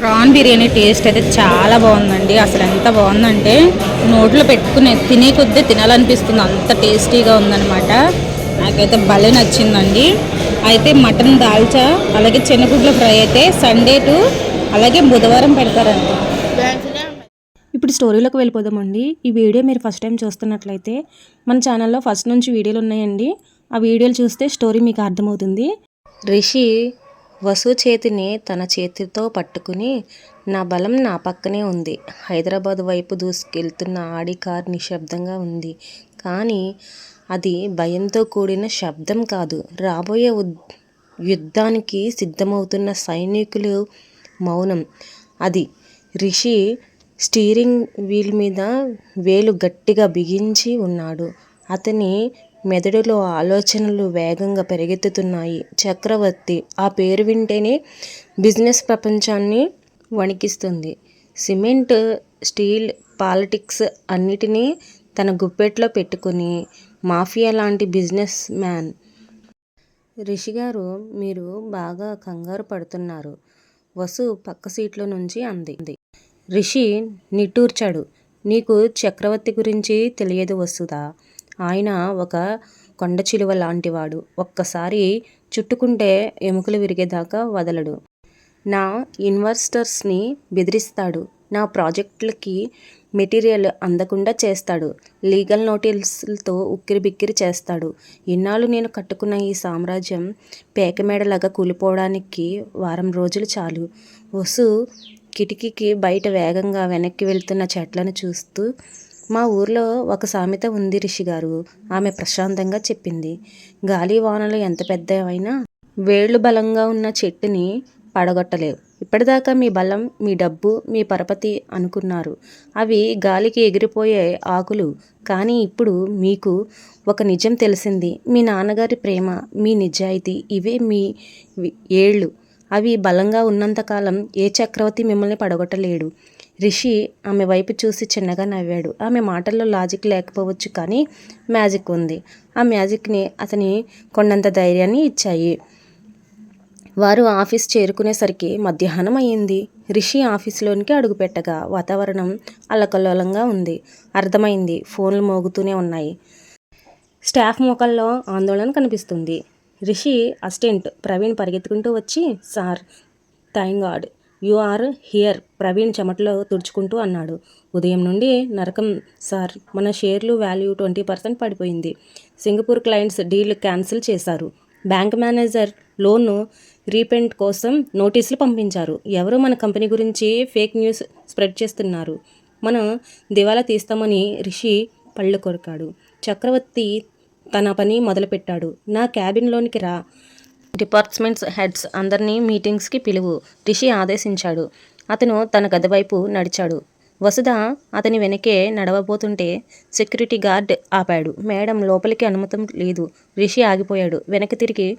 PRAN biryani taste అయితే చాలా బాగుందండి. అసలు ఎంత బాగుందంటే నోట్లో పెట్టుకునే తినే కొద్దీ తినాలనిపిస్తుంది, అంత టేస్టీగా ఉందన్నమాట. నాకైతే భలే నచ్చిందండి. అయితే మటన్ దాల్చా అలాగే చెన్నగుడ్ల ఫ్రై అయితే సండే టు అలాగే బుధవారం పెడతారండి. ఇప్పుడు స్టోరీలోకి వెళ్ళిపోదామండి. ఈ వీడియో మీరు ఫస్ట్ టైం చూస్తున్నట్లయితే మన ఛానల్లో ఫస్ట్ నుంచి వీడియోలు ఉన్నాయండి. ఆ వీడియోలు చూస్తే స్టోరీ మీకు అర్థమవుతుంది. రిషి వసు చేతిని తన చేతితో పట్టుకుని, నా బలం నా పక్కనే ఉంది. హైదరాబాద్ వైపు దూసుకెళ్తున్న ఆడి కార్ నిశ్శబ్దంగా ఉంది. కానీ అది భయంతో కూడిన శబ్దం కాదు, రాబోయే యుద్ధానికి సిద్ధమవుతున్న సైనికులు మౌనం. అది రిషి స్టీరింగ్ వీల్ మీద వేలు గట్టిగా బిగించి ఉన్నాడు. అతని మెదడులో ఆలోచనలు వేగంగా పరిగెత్తుతున్నాయి. చక్రవర్తి ఆ పేరు వింటేనే బిజినెస్ ప్రపంచాన్ని వణికిస్తుంది. సిమెంట్, స్టీల్, పాలిటిక్స్ అన్నిటినీ తన గుప్పెట్లో పెట్టుకుని మాఫియా లాంటి బిజినెస్ మ్యాన్. రిషి గారు, మీరు బాగా కంగారు పడుతున్నారు, వసు పక్క సీట్లో నుంచి అంది. రిషి నిట్టూర్చాడు. నీకు చక్రవర్తి గురించి తెలియదు వసుదా. ఆయన ఒక కొండచిలువ లాంటివాడు. ఒక్కసారి చుట్టుకుంటే ఎముకలు విరిగేదాకా వదలడు. నా ఇన్వెస్టర్స్ని బెదిరిస్తాడు. నా ప్రాజెక్టులకి మెటీరియల్ అందకుండా చేస్తాడు. లీగల్ నోటీసులతో ఉక్కిరిబిక్కిరి చేస్తాడు. ఇన్నాళ్ళు నేను కట్టుకున్న ఈ సామ్రాజ్యం పేకమేడలాగా కూలిపోవడానికి వారం రోజులు చాలు. వసు కిటికీకి బయట వేగంగా వెనక్కి వెళ్తున్న చెట్లను చూస్తూ, మా ఊర్లో ఒక సామెత ఉంది రిషి గారు, ఆమె ప్రశాంతంగా చెప్పింది. గాలి వానలు ఎంత పెద్దవైనా వేళ్లు బలంగా ఉన్న చెట్టుని పడగొట్టలేవు. ఇప్పటిదాకా మీ బలం, మీ డబ్బు, మీ పరపతి అనుకున్నారు. అవి గాలికి ఎగిరిపోయే ఆకులు. కానీ ఇప్పుడు మీకు ఒక నిజం తెలిసింది. మీ నాన్నగారి ప్రేమ, మీ నిజాయితీ, ఇవే మీ ఏళ్ళు. అవి బలంగా ఉన్నంతకాలం ఏ చక్రవర్తి మిమ్మల్ని పడగొట్టలేడు. రిషి ఆమె వైపు చూసి చిన్నగా నవ్వాడు. ఆమె మాటల్లో లాజిక్ లేకపోవచ్చు, కానీ మ్యాజిక్ ఉంది. ఆ మ్యాజిక్ని అతని కొండంత ధైర్యాన్ని ఇచ్చాయి. వారు ఆఫీస్ చేరుకునేసరికి మధ్యాహ్నం అయ్యింది. రిషి ఆఫీసులోనికి అడుగుపెట్టగా వాతావరణం అల్లకల్లోలంగా ఉంది. అర్థమైంది. ఫోన్లు మోగుతూనే ఉన్నాయి. స్టాఫ్ ముఖాల్లో ఆందోళన కనిపిస్తుంది. రిషి అసిస్టెంట్ ప్రవీణ్ పరిగెత్తుకుంటూ వచ్చి, sir, thank God you are here, Praveen చెమటలో తుడుచుకుంటూ అన్నాడు. ఉదయం నుండి నరకం సార్. మన షేర్లు వాల్యూ 20% పడిపోయింది. సింగపూర్ క్లయింట్స్ డీల్ క్యాన్సిల్ చేశారు. బ్యాంక్ మేనేజర్ లోన్ రీపేమెంట్ కోసం నోటీసులు పంపించారు. ఎవరో మన కంపెనీ గురించి ఫేక్ న్యూస్ స్ప్రెడ్ చేస్తున్నారు. మనం దివాలా తీస్తామని రిషి పళ్ళు కొరికాడు. చక్రవర్తి తన పని మొదలుపెట్టాడు. నా క్యాబిన్లోనికి రా, డిపార్ట్మెంట్స్ హెడ్స్ అందరినీ మీటింగ్స్కి పిలువు, రిషి ఆదేశించాడు. అతను తన గది వైపు నడిచాడు. వసుధ అతని వెనకే నడవబోతుంటే సెక్యూరిటీ గార్డ్ ఆపాడు. మేడం, లోపలికి అనుమతి లేదు. రిషి ఆగిపోయాడు. వెనక్కి తిరిగి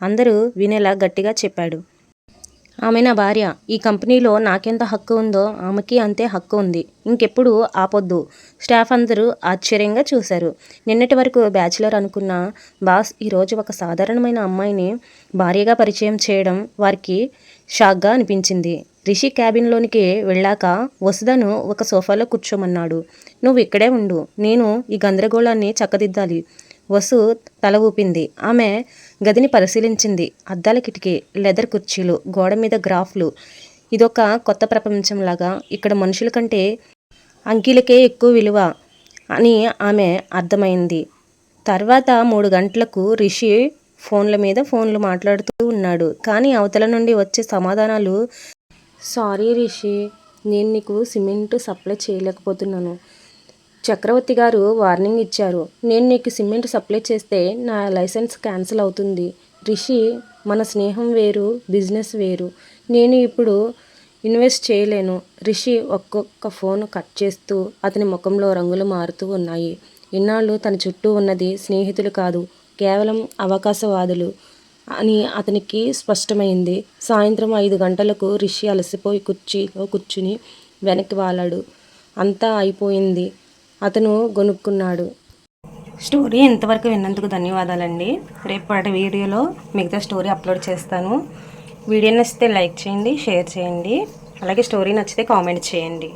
అందరూ వినేలా గట్టిగా చెప్పాడు. ఆమె నా భార్య. ఈ కంపెనీలో నాకెంత హక్కు ఉందో ఆమెకి అంతే హక్కు ఉంది. ఇంకెప్పుడు ఆపొద్దు. స్టాఫ్ అందరూ ఆశ్చర్యంగా చూశారు. నిన్నటి వరకు బ్యాచిలర్ అనుకున్న బాస్ ఈరోజు ఒక సాధారణమైన అమ్మాయిని భార్యగా పరిచయం చేయడం వారికి షాక్గా అనిపించింది. రిషి క్యాబిన్లోనికి వెళ్ళాక వసుధను ఒక సోఫాలో కూర్చోమన్నాడు. నువ్వు ఇక్కడే ఉండు, నేను ఈ గందరగోళాన్ని చక్కదిద్దాలి. వసు తల ఊపింది. ఆమె గదిని పరిశీలించింది. అద్దాల కిటికీ, లెదర్ కుర్చీలు, గోడ మీద గ్రాఫ్లు. ఇదొక కొత్త ప్రపంచంలాగా. ఇక్కడ మనుషుల కంటే అంకెలకే ఎక్కువ విలువ అని ఆమె అర్థమైంది. తర్వాత 3 గంటలకు రిషి ఫోన్లు మాట్లాడుతూ ఉన్నాడు. కానీ అవతల నుండి వచ్చే సమాధానాలు, సారీ రిషి, నేను నీకు సిమెంట్ సప్లై చేయలేకపోతున్నాను. చక్రవర్తి గారు వార్నింగ్ ఇచ్చారు. నేను నీకు సిమెంట్ సప్లై చేస్తే నా లైసెన్స్ క్యాన్సిల్ అవుతుంది. రిషి, మన స్నేహం వేరు, బిజినెస్ వేరు. నేను ఇప్పుడు ఇన్వెస్ట్ చేయలేను. రిషి ఒక్కొక్క ఫోన్ కట్ చేస్తూ అతని ముఖంలో రంగులు మారుతూ ఉన్నాయి. ఇన్నాళ్ళు తన చుట్టూ ఉన్నది స్నేహితులు కాదు, కేవలం అవకాశవాదులు అని అతనికి స్పష్టమైంది. సాయంత్రం 5 గంటలకు రిషి అలసిపోయి కుర్చీలో కూర్చుని వెనక్కి వాలాడు. అంతా అయిపోయింది. అతను గొనుక్కున్నాడు. స్టోరీ ఇంతవరకు విన్నందుకు ధన్యవాదాలండి. రేపటి వీడియోలో మిగతా స్టోరీ అప్లోడ్ చేస్తాను. వీడియో నచ్చితే లైక్ చేయండి, షేర్ చేయండి. అలాగే స్టోరీ నచ్చితే కామెంట్ చేయండి.